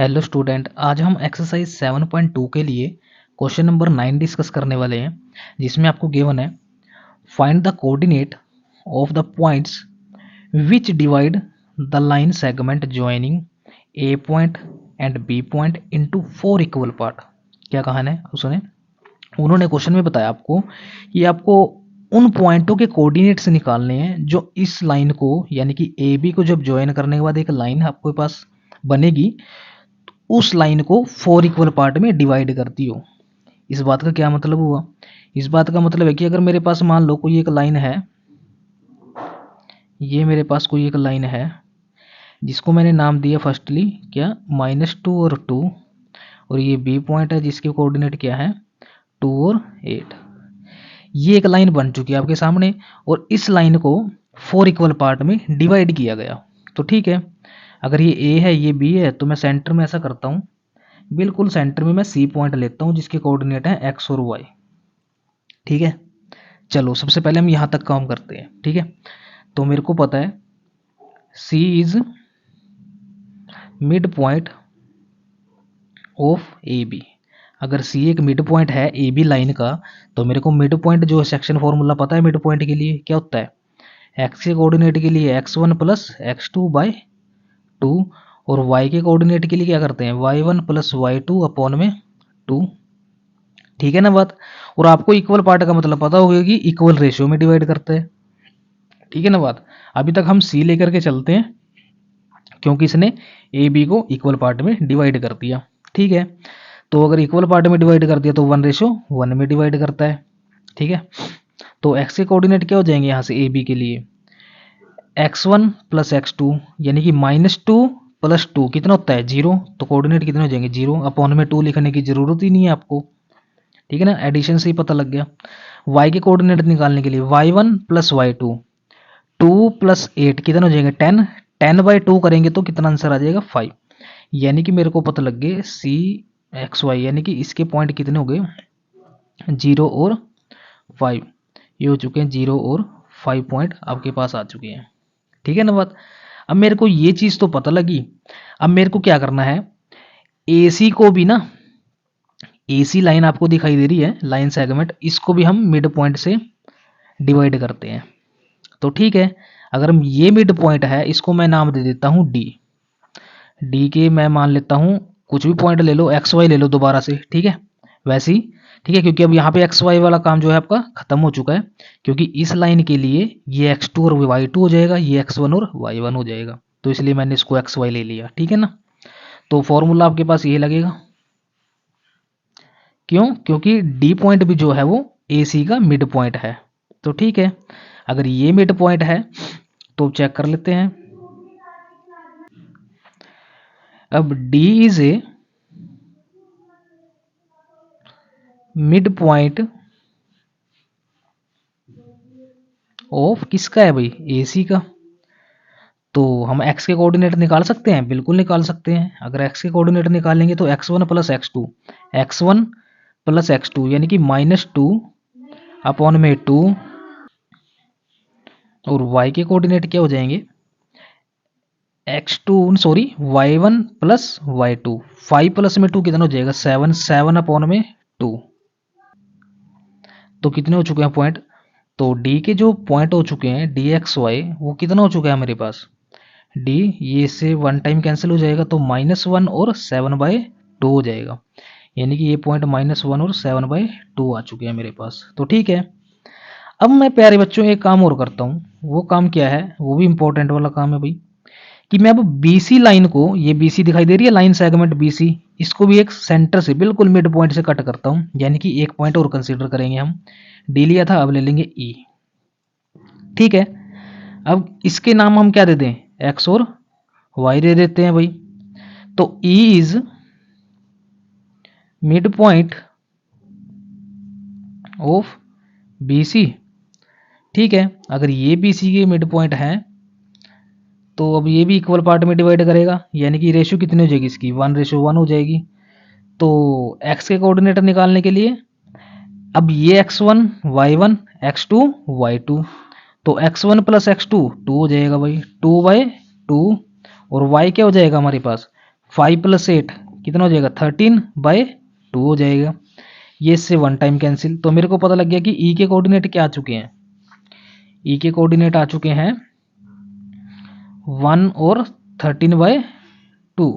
Hello student, आज हम exercise 7.2 के लिए क्वेश्चन नंबर 9 डिस्कस करने वाले हैं, जिसमें आपको गिवन है find the coordinate of the points which divide the line segment joining A point and B point into 4 equal part. क्या कहानी है सुने। उन्होंने क्वेश्चन में बताया आपको कि आपको उन पॉइंटों के कोऑर्डिनेट्स निकालने हैं जो इस लाइन को यानी कि ए बी को जब ज्वाइन करने के बाद एक लाइन आपके पास बनेगी, उस लाइन को 4 इक्वल पार्ट में डिवाइड करती हो। इस बात का क्या मतलब हुआ? इस बात का मतलब है कि अगर मेरे पास मान लो कोई एक लाइन है, ये मेरे पास कोई एक लाइन है जिसको मैंने नाम दिया फर्स्टली क्या, -2 और 2, और ये बी पॉइंट है जिसके कोऑर्डिनेट क्या है 2 और 8। ये एक लाइन बन चुकी है आपके सामने और इस लाइन को 4 इक्वल पार्ट में डिवाइड किया गया। तो ठीक है, अगर ये ए है ये बी है तो मैं सेंटर में ऐसा करता हूँ, बिल्कुल सेंटर में मैं सी पॉइंट लेता हूँ जिसके कोऑर्डिनेट है एक्स और वाई। ठीक है, चलो सबसे पहले हम यहां तक काम करते हैं। ठीक है, तो मेरे को पता है C is mid point of A B. अगर सी एक मिड पॉइंट है ए बी लाइन का, तो मेरे को मिड पॉइंट जो सेक्शन फॉर्मूला पता है मिड पॉइंट के लिए क्या होता है, एक्स के कोऑर्डिनेट के लिए x1 प्लस x2 बाई 2, और y के कोऑर्डिनेट के लिए क्या करते हैं y1 प्लस y2 अपॉन में 2। ठीक है ना बात। और आपको इक्वल पार्ट का मतलब पता होगा कि इक्वल रेशियो में डिवाइड करते हैं। ठीक है ना बात। अभी तक हम सी लेकर के चलते हैं क्योंकि इसने ए बी को इक्वल पार्ट में डिवाइड कर दिया। ठीक है, तो अगर इक्वल पार्ट में डिवाइड कर दिया तो 1:1 में डिवाइड करता है। ठीक है, तो एक्स के कोऑर्डिनेट क्या हो जाएंगे यहाँ से ए बी के लिए, x1 प्लस x2 यानी कि -2 प्लस 2 कितना होता है 0, तो कोऑर्डिनेट कितने हो जाएंगे 0 अपॉन में 2 लिखने की जरूरत ही नहीं है आपको। ठीक है ना, एडिशन से ही पता लग गया। y के कोऑर्डिनेट निकालने के लिए y1 प्लस y2, 2 प्लस 8 कितना हो जाएगा 10, 10/2 करेंगे तो कितना आंसर आ जाएगा 5। यानी कि मेरे को पता लग गया सी एक्स वाई, यानी कि इसके पॉइंट कितने हो गए 0 और 5। ये हो चुके हैं 0 और 5 पॉइंट आपके पास आ चुके हैं। ठीक है ना बात। अब मेरे को ये चीज तो पता लगी, अब मेरे को क्या करना है, एसी को भी ना, एसी लाइन आपको दिखाई दे रही है लाइन सेगमेंट, इसको भी हम मिड पॉइंट से डिवाइड करते हैं। तो ठीक है, अगर हम ये मिड पॉइंट है इसको मैं नाम दे देता हूं डी। डी के मैं मान लेता हूं कुछ भी पॉइंट ले लो, एक्स वाई ले लो दोबारा से। ठीक है, वैसे ही ठीक है, क्योंकि अब यहाँ पे एक्स वाई वाला काम जो है आपका खत्म हो चुका है, क्योंकि इस लाइन के लिए ये x2 और y2 हो जाएगा, ये x1 और y1 हो जाएगा, तो इसलिए मैंने इसको एक्स वाई ले लिया। ठीक है ना, तो फॉर्मूला आपके पास ये लगेगा। क्यों? क्योंकि डी पॉइंट भी जो है वो ए सी का मिड पॉइंट है। तो ठीक है, अगर ये मिड पॉइंट है तो चेक कर लेते हैं। अब D is a mid point of किसका है भाई, ए सी का। तो हम x के कोऑर्डिनेट निकाल सकते हैं, बिल्कुल निकाल सकते हैं। अगर x के कोऑर्डिनेट निकालेंगे तो x1 plus x2, x1 plus x2 यानी कि -2 अपॉन में 2, और y के कोऑर्डिनेट क्या हो जाएंगे x2 sorry y1 plus y2, 5 plus में 2 कितना हो जाएगा 7, 7 अपॉन में 2। तो कितने हो चुके हैं पॉइंट, तो d के जो पॉइंट हो चुके हैं dxy वो कितना हो चुका है मेरे पास d, ये से 1 टाइम कैंसिल हो जाएगा तो -1 और 7/2 हो जाएगा, यानी कि ये पॉइंट -1 और 7/2 आ चुके हैं मेरे पास। तो ठीक है, अब मैं प्यारे बच्चों एक काम और करता हूँ। वो काम क्या है, वो भी इंपॉर्टेंट वाला काम है भाई, कि मैं अब बीसी लाइन को, ये बीसी दिखाई दे रही है लाइन सेगमेंट बीसी, इसको भी एक सेंटर से बिल्कुल मिड पॉइंट से कट करता हूँ, यानी कि एक पॉइंट और कंसीडर करेंगे हम। डी लिया था, अब ले लेंगे ई। ठीक है, अब इसके नाम हम क्या दे दें, एक्स और वाई दे देते हैं भाई। तो E is mid point of BC. ठीक है, अगर ये बीसी के मिड पॉइंट है तो अब ये भी इक्वल पार्ट में डिवाइड करेगा, यानी कि रेशियो कितनी हो जाएगी इसकी 1:1 हो जाएगी। तो x के कोऑर्डिनेट निकालने के लिए अब ये x1 y1 x2 y2, तो x1 प्लस x2 2 हो जाएगा भाई, 2/2, और y क्या हो जाएगा हमारे पास 5 + 8 कितना हो जाएगा 13/2 हो जाएगा। ये इससे 1 टाइम कैंसिल। तो मेरे को पता लग गया कि ई के कोऑर्डिनेट क्या आ चुके हैं। ई के कोऑर्डिनेट आ चुके हैं 1 और 13/2।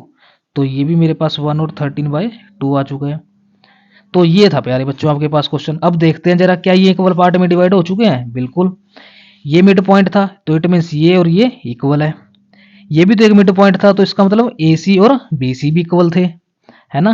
तो ये भी मेरे पास 1 और 13/2 आ चुका है। तो ये था प्यारे बच्चों आपके पास क्वेश्चन। अब देखते हैं जरा क्या ये इक्वल पार्ट में डिवाइड हो चुके हैं। बिल्कुल, ये मिड पॉइंट था तो इट मीन्स ये और ये इक्वल है। ये भी तो एक मिड पॉइंट था तो इसका मतलब ए सी और बी सी भी इक्वल थे, है ना।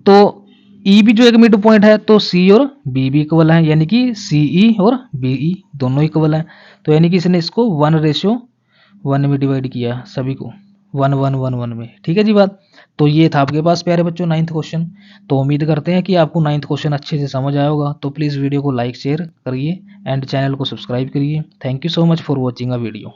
तो ई भी जो एक मिड पॉइंट है तो सी और बी भी इक्वल है, यानी कि सी ई और बी ई दोनों इक्वल है। तो यानी कि इसने इसको 1:1 में डिवाइड किया सभी को, 1:1:1 में। ठीक है जी बात। तो ये था आपके पास प्यारे बच्चों 9th क्वेश्चन। तो उम्मीद करते हैं कि आपको 9th क्वेश्चन अच्छे से समझ आया होगा। तो प्लीज़ वीडियो को लाइक शेयर करिए एंड चैनल को सब्सक्राइब करिए। Thank you so much for watching a video.